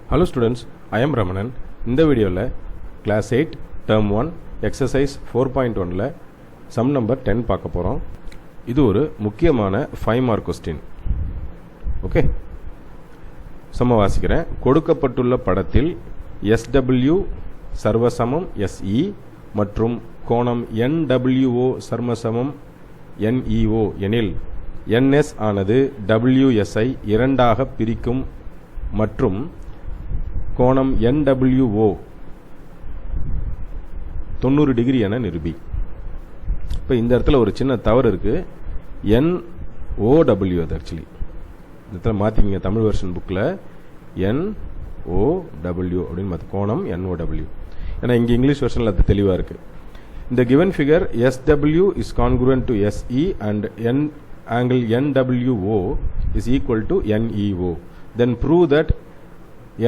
Hello students, I am Ramanan. இந்த வீடியோவில் Class 8 Term 1 Exercise 4.1ல Sum number 10 பார்க்க போகிறோம். இது ஒரு முக்கியமான 5 mark question. ஓகே, சம வாசிக்கிறேன். கொடுக்கப்பட்டுள்ள படத்தில் SW சர்வசமம் SE மற்றும் கோணம் NWO சர்வசமம் NEO எனில் NS ஆனது WSஐ இரண்டாக பிரிக்கும் மற்றும் கோணம் NWO 90 டிகிரி என நிரூபி. இப்போ இந்த இடத்துல ஒரு சின்ன தவறு இருக்குது. NOW அது ஆக்சுவலி இந்த இடத்துல மாற்றிக்கிங்க. தமிழ் வெர்ஷன் புக்கில் NOW அப்படின்னு மாற்றி கோணம் NOW. ஏன்னா இங்கே இங்கிலீஷ் வெர்ஷனில் அது தெளிவாக இருக்குது. இந்த given figure SW is congruent to SE and angle NWO is equal to NEO. Then prove that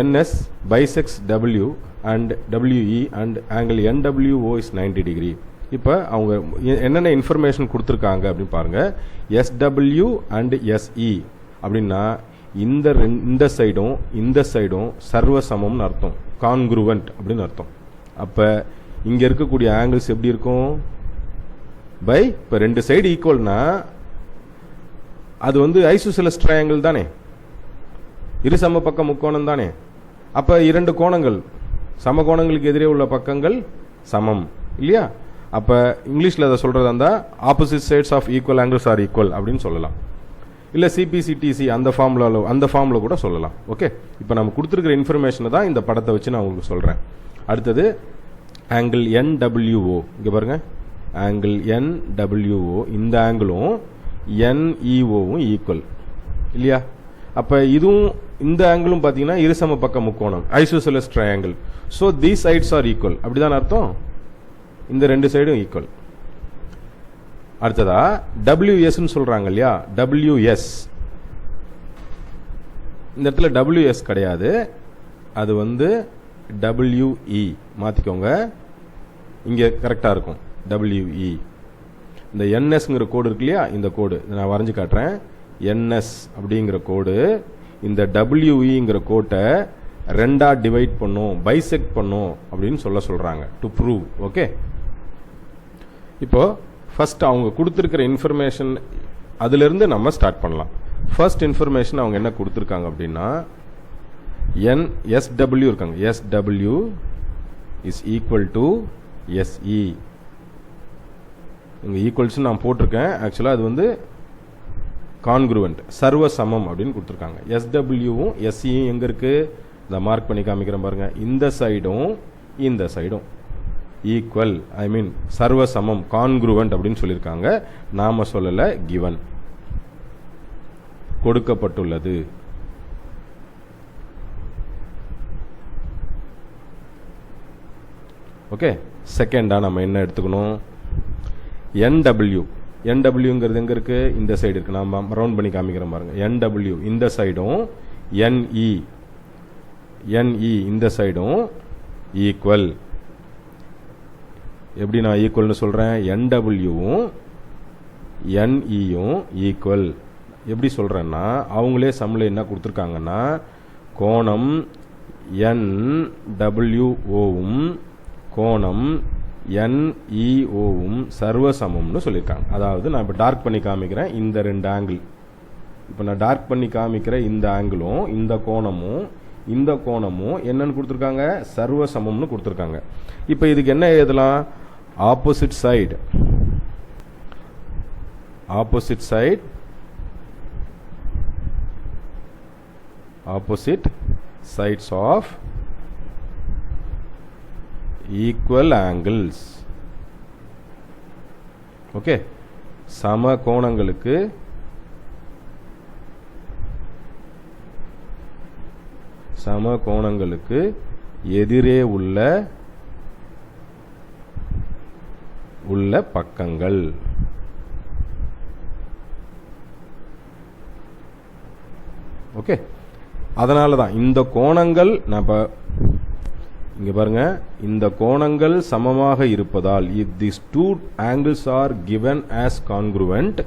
NS bisects W and WE and angle NWO is 90 degree. இப்போ அவங்க என்னென்ன இன்ஃபர்மேஷன் கொடுத்துருக்காங்க அப்படின்னு பாருங்கள். SW and SE அப்படின்னா இந்த சைடும் இந்த சைடும் சர்வசமம்னு அர்த்தம், கான்குருவன்ட் அப்படின்னு அர்த்தம். அப்போ இங்கே இருக்கக்கூடிய ஆங்கிள்ஸ் எப்படி இருக்கும்? பை இப்போ ரெண்டு சைடு ஈக்குவல்னா அது வந்து ஐசோசெலஸ் ட்ரையாங்கிள் தானே, இரு சம பக்க முக்கோணம் தானே. அப்போ இரண்டு கோணங்கள் சம கோணங்களுக்கு எதிரே உள்ள பக்கங்கள் சமம் இல்லையா? அப்போ இங்கிலீஷில் அதை சொல்கிறதா இருந்தால் opposite sides of equal angles are equal அப்படின்னு சொல்லலாம். இல்லை CPCTC அந்த ஃபார்மில் கூட சொல்லலாம். ஓகே, இப்போ நம்ம கொடுத்துருக்கிற இன்ஃபர்மேஷனை தான் இந்த படத்தை வச்சு நான் உங்களுக்கு சொல்கிறேன். அடுத்தது ஆங்கிள் NWO, இங்கே பாருங்கள், ஆங்கிள் NWO இந்த ஆங்கிளும் NEOவும் ஈக்குவல் இல்லையா? அப்போ இதுவும் இந்த ஆங்கிளும் பார்த்தீங்கன்னா இருசம பக்க முக்கோணம், isosceles triangle. So these sides are equal, அப்படிதான் அர்த்தம். இந்த ரெண்டு சைடும் ஈக்குவல். அடுத்ததா WSன்னு சொல்றாங்க இல்லையா? WS இந்த இடத்துல WS கிடையாது, அது வந்து WE மாற்றிக்கோங்க, இங்கே கரெக்டாக இருக்கும். WE இந்த NSங்கிற கோடு இருக்கு இல்லையா? இந்த கோடு நான் வரைஞ்சி காட்டுறேன். NS அப்படிங்கிற கோடு இந்த WEங்கிற கோட்டை ரெண்டா டிவைட் பண்ணும், பைசெக்ட் பண்ணும் அப்படின்னு சொல்கிறாங்க டு ப்ரூவ். ஓகே, இப்போ ஃபர்ஸ்ட் அவங்க கொடுத்துருக்கிற இன்ஃபர்மேஷன் அதிலிருந்து நம்ம ஸ்டார்ட் பண்ணலாம். ஃபர்ஸ்ட் இன்ஃபர்மேஷன் அவங்க என்ன கொடுத்துருக்காங்க அப்படின்னா SW இருக்காங்க. SW is equal to SE. இங்கே ஈக்குவல்ஸ் நான் போட்டிருக்கேன். ஆக்சுவலாக அது வந்து கான்குருவன்ட், சர்வசமம் அப்படின்னு கொடுத்துருக்காங்க. SWவும் SEயும் எங்கே இருக்குது? இந்த மார்க் பண்ணி காமிக்கிறேன் பாருங்கள். இந்த சைடும் இந்த சைடும் ஈக்குவல், ஐ மீன் சர்வசமம், கான்குருவன்ட் அப்படின்னு சொல்லியிருக்காங்க. நாம சொல்லலை, கிவன் கொடுக்கப்பட்டுள்ளது. ஓகே, செகண்டா நம்ம என்ன எடுத்துக்கணும்? NWங்கிறது எங்கே இருக்குது? இந்த சைடு இருக்குது. நான் ரவுண்ட் பண்ணி காமிக்கிறேன் பாருங்க. NW இந்த சைடும் NE இந்த சைடும் ஈக்குவல். எப்படி நான் ஈக்குவல்னு சொல்கிறேன்? NWவும் NEயும் ஈக்குவல். எப்படி சொல்கிறேன்னா அவங்களே சம்மில் என்ன கொடுத்துருக்காங்கன்னா கோணம் NWOவும் கோணம் NEOவும் சர்வசமம்னு சொல்லியிருக்காங்க. அதாவது நான் இப்போ டார்க் பண்ணி காமிக்கிறேன் இந்த ரெண்டு ஆங்கிள். இப்போ நான் டார்க் பண்ணி காமிக்கிற இந்த ஆங்கிளும் இந்த கோணமும் என்னன்னு கொடுத்துருக்காங்க? சர்வசமம்னு கொடுத்துருக்காங்க. இப்போ இதுக்கு என்ன எழுதலாம்? Opposite sides of equal angles. Okay, சம கோணங்களுக்கு எதிரே உள்ள பக்கங்கள். ஓகே, அதனால தான் இந்த கோணங்கள் நான் இப்போ இங்கே பாருங்க, இந்த கோணங்கள் சமமாக இருப்பதால் if these two angles are given as congruent,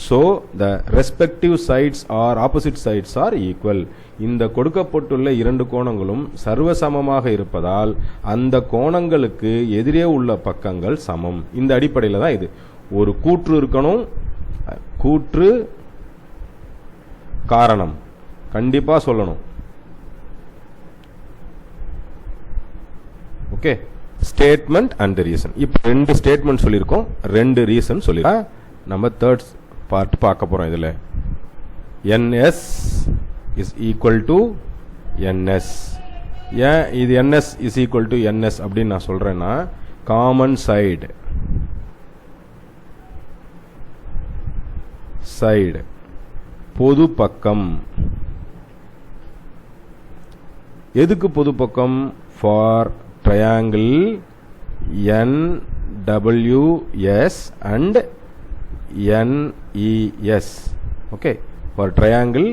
So the respective sides or opposite sides are equal. இந்த கொடுக்கப்பட்டுள்ள இரண்டு கோணங்களும் சர்வசமமாக இருப்பதால் அந்த கோணங்களுக்கு எதிரே உள்ள பக்கங்கள் சமம். இந்த அடிப்படையில் தான் இது. ஒரு கூற்று இருக்கணும், கூற்று காரணம் கண்டிப்பா சொல்லணும். Okay, statement and reason. இப்போ ரெண்டு ஸ்டேட்மெண்ட் சொல்லியிருக்கோம், ரெண்டு ரீசன் சொல்லியிருக்கோம். நம்ம தேர்ட் பார்ட் பார்க்க போறோம். இதுல ns is equal to ns. ஏன் இது ns is equal to ns அப்படின்னு நான் சொல்றேன்னா, காமன் சைடு பொது பக்கம். எதுக்கு பொது பக்கம்? For triangle NWS and NES. Okay, for triangle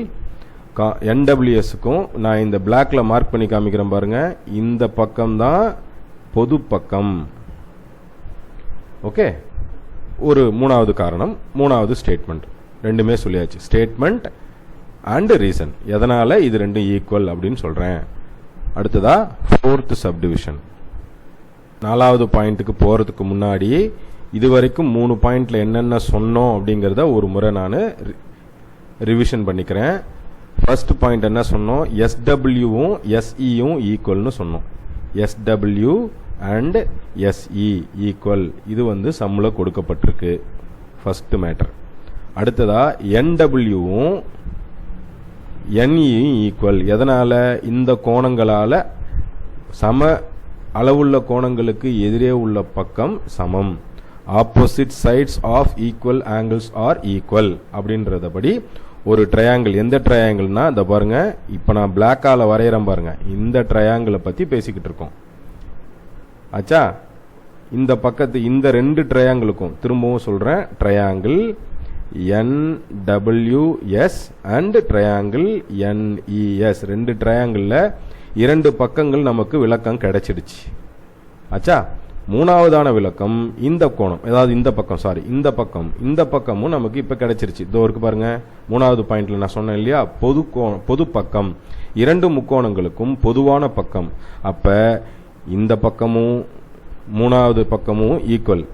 NWSக்கும் நான் இந்த பிளாக்ல மார்க் பண்ணி காமிக்கிறேன் பாருங்க. இந்த பக்கம் தான் பொது பக்கம். ஓகே, ஒரு மூணாவது காரணம், மூணாவது ஸ்டேட்மெண்ட். ரெண்டுமே சொல்லியாச்சு, ஸ்டேட்மெண்ட் அண்ட் ரீசன். எதனால இது ரெண்டும் ஈக்குவல் அப்படின்னு சொல்றேன். அடுத்ததா ஃபோர்த் சப்டிவிஷன். நாலாவது பாயிண்ட்டுக்கு போறதுக்கு முன்னாடி இதுவரைக்கும் 3 பாயிண்ட்ல என்னென்ன சொன்னோம் அப்படிங்கிறத ஒரு முறை நான் ரிவிஷன் பண்ணிக்கிறேன். ஃபர்ஸ்ட் பாயிண்ட் என்ன சொன்னோம்? SWவும் SEயும் ஈக்குவல்னு சொன்னோம். SW and SE equal. இது சம்முல கொடுக்கப்பட்டிருக்கு, ஃபர்ஸ்ட் மேட்டர். அடுத்ததா NWவும் NEயும் ஈக்குவல். எதனால? இந்த கோணங்களால சம அளவுள்ள கோணங்களுக்கு எதிரே உள்ள பக்கம் சமம். Opposite sides of equal angles are equal அப்படின்றதபடி ஒரு ட்ரையாங்கிள், எந்த ட்ரையாங்கிள்னா இத பாருங்க, இப்ப நான் பிளாக்கால வரையறேன் பாருங்க, இந்த ட்ரையாங்கிளை பத்தி பேசிக்கிட்டு இருக்கோம். ஆச்சா, இந்த பக்கத்து இந்த ரெண்டு ட்ரையாங்கிளுக்கும் திரும்பவும் சொல்றேன், triangle NWS and triangle NES. ரெண்டு ட்ரையாங்கிள்ல இரண்டு பக்கங்கள் நமக்கு விளக்கம் கிடைச்சிடுச்சு. ஆச்சா, மூணாவதான விளக்கம் இந்த கோணம், அதாவது இந்த பக்கம், சாரி இந்த பக்கம், இந்த பக்கமும் நமக்கு இப்ப கிடைச்சிருச்சு. இதோ இருக்கு பாருங்க, மூணாவது பாயிண்ட்ல நான் சொன்னேன் இல்லையா, பொது பக்கம் இரண்டு முக்கோணங்களுக்கும் பொதுவான பக்கம். அப்ப இந்த பக்கமும் மூணாவது பக்கமும் ஈக்குவல்.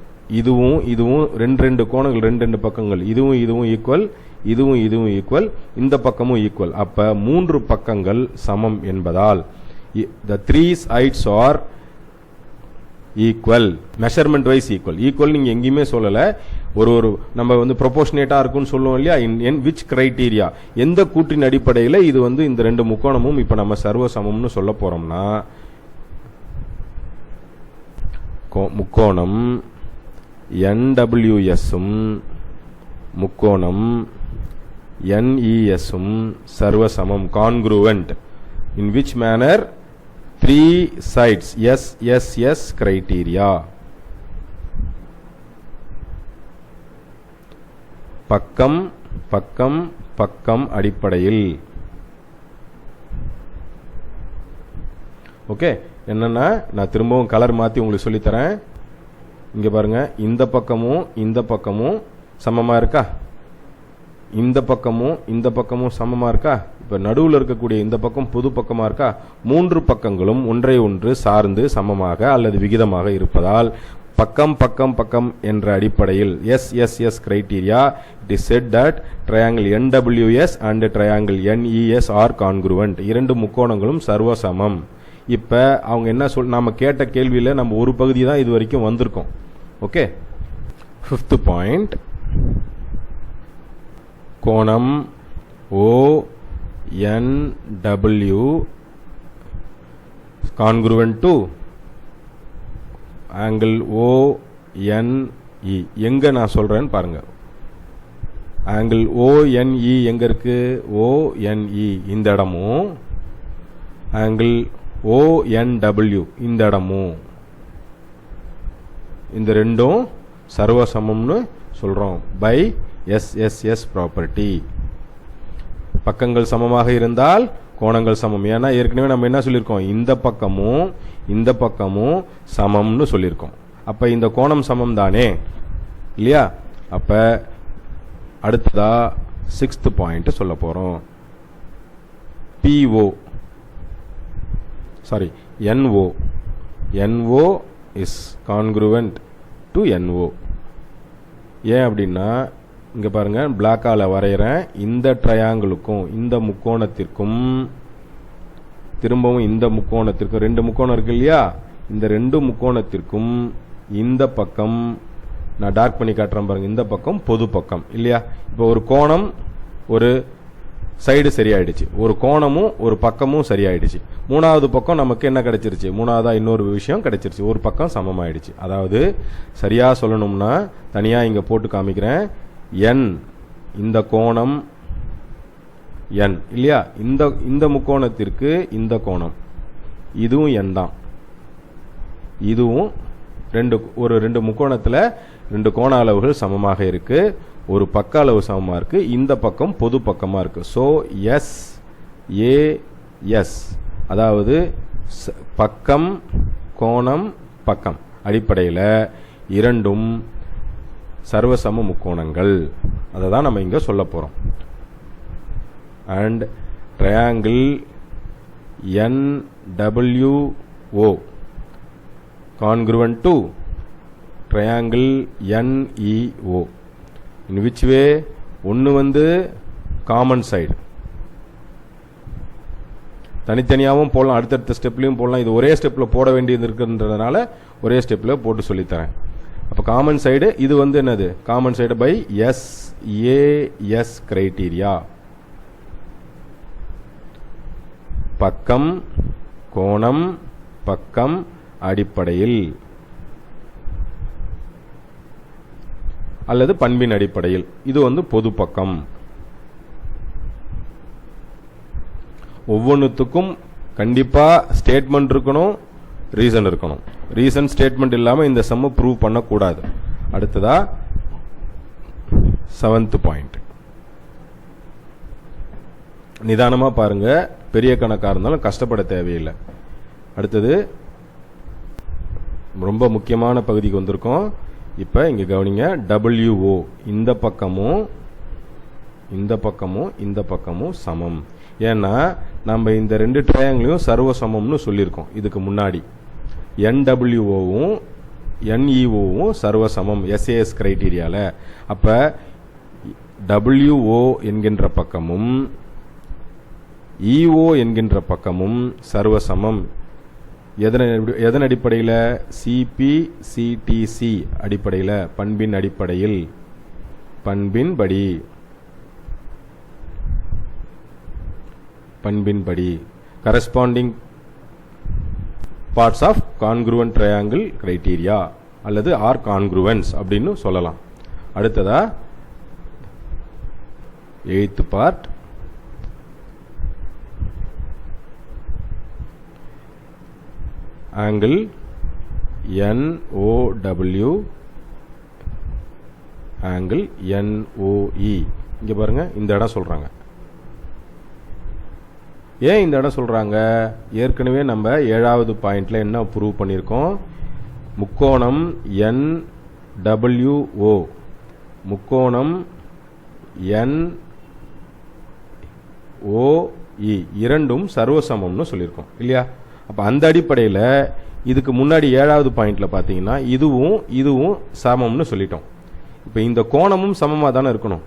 இதுவும் இதுவும் ரெண்டு கோணங்கள், ரெண்டு பக்கங்கள், இதுவும் ஈக்குவல், இதுவும் ஈக்குவல், இந்த பக்கமும் ஈக்குவல். அப்ப மூன்று பக்கங்கள் சமம் என்பதால் the three sides are equal, measurement wise equal. Equal நீங்க எங்கேயுமே சொல்லல, ஒரு நம்ம ப்ரொபோர்ஷனேட்டா இருக்குன்னு சொல்லுவோம் இல்லையா, in which criteria, எந்த கூற்றின் அடிப்படையில் இது இந்த ரெண்டு முக்கோணமும் இப்ப நம்ம சர்வ சமம்னு சொல்ல போறோம்னா, முக்கோணம் NWSம் முக்கோணம் NESம் சர்வசமம், congruent. in which manner? 3 sides, SSS criteria. பக்கம் பக்கம் பக்கம் அடிப்படையில். ஓகே, என்னன்னா நான் திரும்பவும் கலர் மாத்தி உங்களுக்கு சொல்லி தரேன். இங்க பாருங்க, இந்த பக்கமும் சமமா இருக்கா? இந்த பக்கமும் சமமா இருக்கா? இப்ப நடுவுல இருக்கக்கூடிய இந்த பக்கம் பொது பக்கமா இருக்கா? மூன்று பக்கங்களும் ஒன்றை ஒன்று சார்ந்து சமமாக அல்லது விகிதமாக இருப்பதால் பக்கம் பக்கம் பக்கம் என்ற அடிப்படையில் SSS criteria, it is said that triangle NWS and triangle NES are congruent. இரண்டு முக்கோணங்களும் சர்வசமம். இப்ப அவங்க என்ன நாம கேட்ட கேள்வியில நம்ம ஒரு பகுதி தான் இது வரைக்கும் வந்திருக்கோம். ஓகே, ஃபிஃப்த் பாயிண்ட், கோணம் ONW congruent to angle ONE. எங்க நான் சொல்றேன்னு பாருங்க, angle ONE எங்க இருக்கு? ONE இந்த இடமும், angle ONW இந்த இடமும், இந்த ரெண்டும் சர்வசமம்னு சொல்றோம் பை SSS ப்ராப்பர்ட்டி. பக்கங்கள் சமமாக இருந்தால் கோணங்கள் சமம். ஏன்னா ஏற்கனவே நம்ம என்ன சொல்லியிருக்கோம், இந்த பக்கமும் சமம்னு சொல்லியிருக்கோம். அப்ப இந்த கோணம் சமம் தானே இல்லையா? அப்ப அடுத்ததா 6th பாயிண்ட் சொல்ல போறோம். PO sorry NO NO is congruent to NO. ஏன் அப்படின்னா இங்க பாருங்க பிளாக்கால வரைகிறேன். இந்த ட்ரையாங்கிளுக்கும் இந்த முக்கோணத்திற்கும் திரும்பவும் இந்த முக்கோணத்திற்கும் 2 முக்கோணம் இருக்கு இல்லையா, இந்த 2 முக்கோணத்திற்கும் இந்த பக்கம் நான் டார்க் பண்ணி காட்டுறேன் பாருங்க, இந்த பக்கம் பொது பக்கம் இல்லையா. இப்போ ஒரு கோணம் ஒரு சைடு சரியாயிடுச்சு, ஒரு கோணமும் ஒரு பக்கமும் சரியாயிடுச்சு. மூணாவது பக்கம் நமக்கு என்ன கிடைச்சிருச்சு, மூணாவதா இன்னொரு விஷயம் கிடைச்சிருச்சு, ஒரு பக்கம் சமமாயிடுச்சு. அதாவது சரியா சொல்லணும்னா தனியா இங்க போட்டு காமிக்கிறேன். என் இந்த கோணம் என் இல்லையா, இந்த முக்கோணத்திற்கு இந்த கோணம் இதுவும் என் தான், இதுவும் ஒரு 2 முக்கோணத்துல 2 கோண அளவுகள் சமமாக இருக்கு, ஒரு பக்க அளவு சமமா இருக்கு, இந்த பக்கம் பொது பக்கமா இருக்கு. சோ எஸ் ஏ எஸ் அதாவது பக்கம் கோணம் பக்கம் அடிப்படையில் இரண்டும் சர்வசம முக்கோணங்கள். அதை தான் நம்ம இங்க சொல்ல போறோம். And triangle NWO congruent to triangle NEO. in which way? ஒன்று வந்து காமன் சைடு, தனித்தனியாகவும் போடலாம், அடுத்தடுத்த ஸ்டெப்லையும் போடலாம். இது ஒரே ஸ்டெப்பில் போட வேண்டியது இருக்குன்றதுனால ஒரே ஸ்டெப்பில் போட்டு சொல்லித்தரேன். அப்போ காமன் சைடு இது வந்து என்னது, common side by SAS criteria. பக்கம் கோணம் பக்கம் அடிப்படையில் அல்லது பண்பின் அடிப்படையில் இது வந்து பொது பக்கம். ஒவ்வொன்றுத்துக்கும் கண்டிப்பா ஸ்டேட்மெண்ட் இருக்கணும், ரீசன் இருக்கணும். ரீசன் ஸ்டேட்மெண்ட் இல்லாம இந்த சம்ம ப்ரூவ் பண்ணக்கூடாது. அடுத்ததா 7th பாயிண்ட். நிதானமா பாருங்க, பெரிய கணக்கா இருந்தாலும் கஷ்டப்பட தேவையில்லை. அடுத்தது ரொம்ப முக்கியமான பகுதிக்கு வந்திருக்கோம். இப்ப இங்க கவனிங்க, WO இந்த பக்கமும் இந்த பக்கமும் இந்த பக்கமும் சமம். ஏன்னா நம்ம இந்த 2 ட்ரையாங்கிளையும் சர்வ சமம்னு சொல்லியிருக்கோம் இதுக்கு முன்னாடி. NWOவும் NEOவும் சர்வ சமம் SAS கிரைட்டீரியால. அப்ப WO என்கின்ற பக்கமும் EO என்கின்ற பக்கமும் சர்வ சமம். எதன் அடிப்படையில்? CP/CTC அடிப்படையில், பண்பின் அடிப்படையில், பண்பின்படி corresponding parts of congruent triangle criteria அல்லது ஆர் கான்குருவன்ஸ் அப்படின்னு சொல்லலாம். அடுத்ததா 8th part. angle NOW angle NOE. இங்க பாருங்க, இந்த இடம் சொல்றாங்க. ஏன் இந்த இடம் சொல்றாங்க? ஏற்கனவே நம்ம 7வது பாயிண்ட்ல என்ன ப்ரூவ் பண்ணியிருக்கோம்? முக்கோணம் NWO முக்கோணம் NOE இரண்டும் சர்வசமம்னு சொல்லியிருக்கோம் இல்லையா? அப்ப அந்த அடிப்படையில் இதுக்கு முன்னாடி 7வது பாயிண்ட்ல பாத்தீங்கன்னா இதுவும் சமம்னு சொல்லிட்டோம். இப்ப இந்த கோணமும் சமமா தானே இருக்கணும்.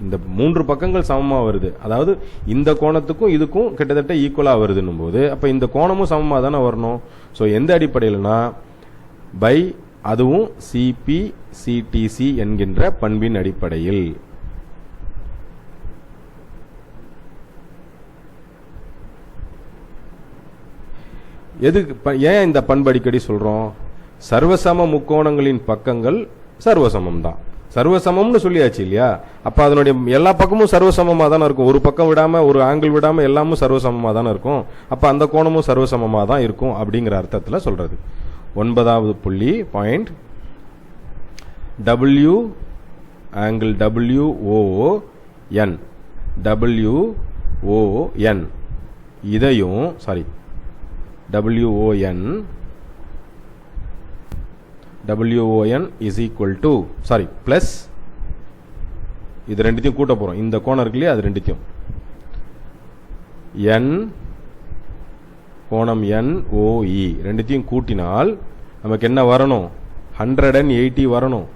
இந்த 3 பக்கங்கள் சமமா வருது, அதாவது இந்த கோணத்துக்கும் இதுக்கும் கிட்டத்தட்ட ஈக்குவலா வருதுன்னும் போது அப்ப இந்த கோணமும் சமமா தானே வரணும். சோ எந்த அடிப்படையில்னா பை அதுவும் CP/CTC என்கின்ற பண்பின் அடிப்படையில். ஏன் இந்த பண்பு அடிக்கடி சொல்றோம்? சர்வசம முக்கோணங்களின் பக்கங்கள் சர்வசமம் தான். சர்வசமம்னு சொல்லியாச்சு இல்லையா? அப்ப அதனுடைய எல்லா பக்கமும் சர்வசமமா தானே இருக்கும். ஒரு பக்கம் விடாம, ஒரு ஆங்கிள் விடாம எல்லாமும் சர்வசமமா தானே இருக்கும். அப்ப அந்த கோணமும் சர்வசமமா தான் இருக்கும் அப்படிங்கிற அர்த்தத்துல சொல்றது. 9வது புள்ளி பாயிண்ட். W ஆங்கிள் WON இதையும் WON is equal to plus இது ரெண்டுத்தையும் கூட்ட போகிறோம். இந்த கோணம் இருக்கு இல்லையா, அது ரெண்டுத்தையும் n கோணம் NOE ரெண்டுத்தையும் கூட்டினால் நமக்கு என்ன வரணும், 180 வரணும்.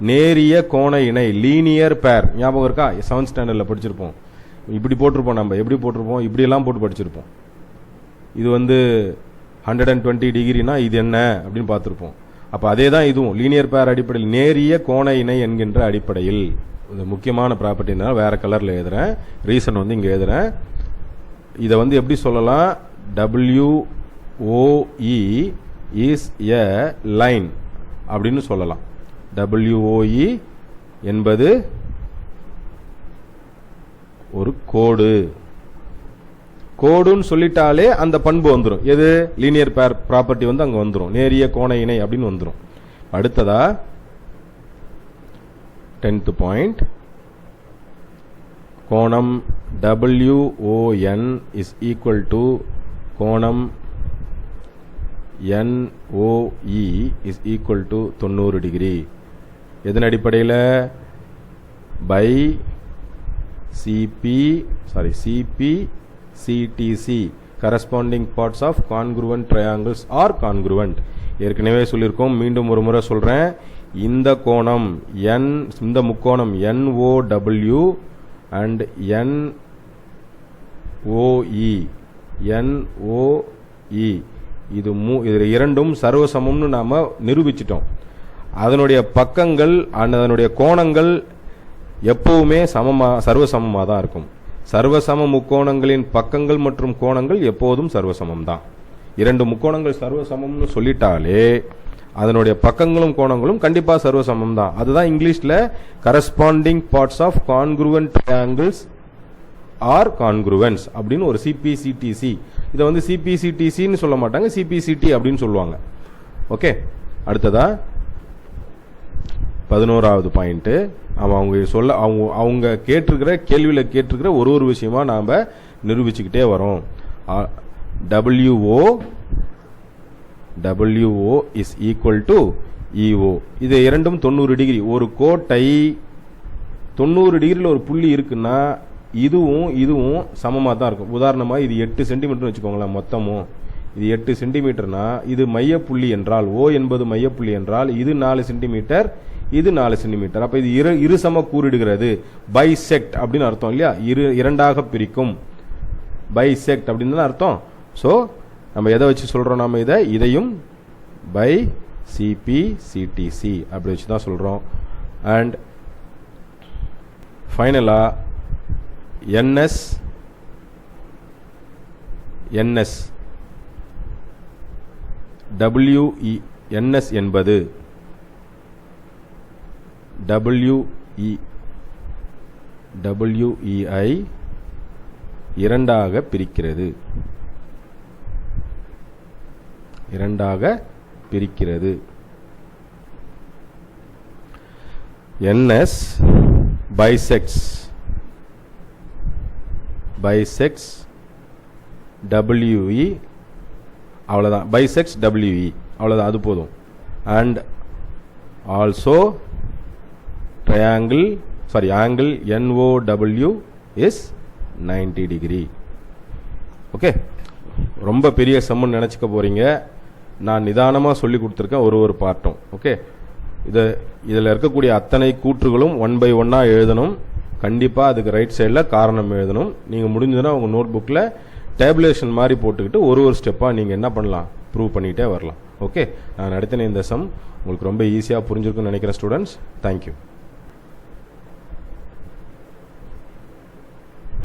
நேரிய கோண இணை, லீனியர் பேர் ஞாபகம் இருக்கா? 7th ஸ்டாண்டர்டில் படிச்சிருப்போம். இப்படி போட்டிருப்போம், நம்ம எப்படி போட்டிருப்போம், இப்படியெல்லாம் போட்டு படிச்சிருப்போம். இது 120 டிகிரினா இது என்ன அப்படின்னு பார்த்துருப்போம். அப்போ அதே தான் இதுவும் லீனியர் பேர் அடிப்படையில் நேரிய கோண இணை என்கின்ற அடிப்படையில். இது முக்கியமான ப்ராப்பர்ட்டினால வேறு கலரில் எழுதுகிறேன், ரீசன் இங்கே எழுதுகிறேன். இதை எப்படி சொல்லலாம், WOE இஸ் எ லைன் அப்படின்னு சொல்லலாம். WOE என்பது ஒரு கோடு. கோடுன்னு சொல்லிட்டாலே அந்த பண்பு வந்துடும். எது, லீனியர் பேர் ப்ராப்பர்ட்டி அங்கே வந்துடும், நேரிய கோண இணை அப்படின்னு வந்துடும். அடுத்ததா 10th பாயிண்ட், கோணம் WON இஸ் ஈக்குவல் டு கோணம் NOE is equal to 90 degree. எதன் அடிப்படையில், by CPCTC corresponding parts of congruent triangles are congruent. ஏற்கனவே சொல்லியிருக்கோம், மீண்டும் ஒரு முறை சொல்கிறேன். இந்த கோணம் இந்த முக்கோணம் NOW and NOE இது இரண்டும் சர்வசமம்னு நாம் நிரூபிச்சிட்டோம். அதனுடைய பக்கங்கள் அதனுடைய கோணங்கள் எப்பவுமே சர்வசமமாக தான் இருக்கும். சர்வசம முக்கோணங்களின் பக்கங்கள் மற்றும் கோணங்கள் எப்போதும் சர்வசமம் தான். இரண்டு முக்கோணங்கள் சர்வசமம்னு சொல்லிட்டாலே அதனுடைய பக்கங்களும் கோணங்களும் கண்டிப்பாக சர்வசமம் தான். அதுதான் இங்கிலீஷில் corresponding parts of congruent triangles are கான்குருவன்ஸ் அப்படின்னு ஒரு CPCTC. இதை CPCTCன்னு சொல்ல மாட்டாங்க, CPCT அப்படின்னு சொல்லுவாங்க. ஓகே, அடுத்ததா 11வது பாயிண்ட். அவங்க கேட்டிருக்கிற கேள்வியில் கேட்டிருக்கிற ஒரு விஷயமா நாம் நிரூபிச்சுக்கிட்டே வரோம். WO is equal to EO. இது இரண்டும் 90 டிகிரி. ஒரு கோட்டை 90 டிகிரியில் ஒரு புள்ளி இருக்குன்னா இதுவும் சமமாக தான் இருக்கும். உதாரணமாக இது 8 சென்டிமீட்டர்னு வச்சுக்கோங்களேன். மொத்தமும் இது 8 சென்டிமீட்டர்னா இது மையப்புள்ளி என்றால், O என்பது மையப்புள்ளி என்றால் இது 4 சென்டிமீட்டர், இது 4 சென்டிமீட்டர். அப்போ இது இரு சம கூறிடுகிறது. பைசெக்ட் அப்படின்னு அர்த்தம் இல்லையா, இரண்டாக பிரிக்கும். பைசெக்ட் அப்படின்னு தான் அர்த்தம். ஸோ நம்ம எதை வச்சு சொல்கிறோம், நம்ம இதையும் பை CPCTC அப்படி வச்சு தான் சொல்கிறோம். அண்ட் ஃபைனலாக NS WE NS என்பது WEI இரண்டாக பிரிக்கிறது. NS bisects WE, அவ்வளோதான். bisects WE, அவ்வளோதான், அது போதும். And also angle NOW is 90 degree. Okay, ரொம்ப பெரிய சம்மன் நினச்சிக்க போகிறீங்க. நான் நிதானமாக சொல்லி கொடுத்துருக்கேன் ஒரு பார்ட்டும். ஓகே, இதில் இருக்கக்கூடிய அத்தனை கூற்றுகளும் 1 by 1 எழுதணும். கண்டிப்பாக அதுக்கு ரைட் சைடில் காரணம் எழுதணும். நீங்கள் முடிஞ்சதுன்னா உங்கள் நோட் புக்கில் டேபுலேஷன் மாதிரி போட்டுக்கிட்டு ஒரு ஸ்டெப்பாக நீங்கள் என்ன பண்ணலாம், ப்ரூவ் பண்ணிகிட்டே வரலாம். ஓகே, நான் நடத்தின இந்த சம் உங்களுக்கு ரொம்ப ஈஸியாக புரிஞ்சிருக்குன்னு நினைக்கிறேன் ஸ்டூடெண்ட்ஸ். தேங்க்யூ.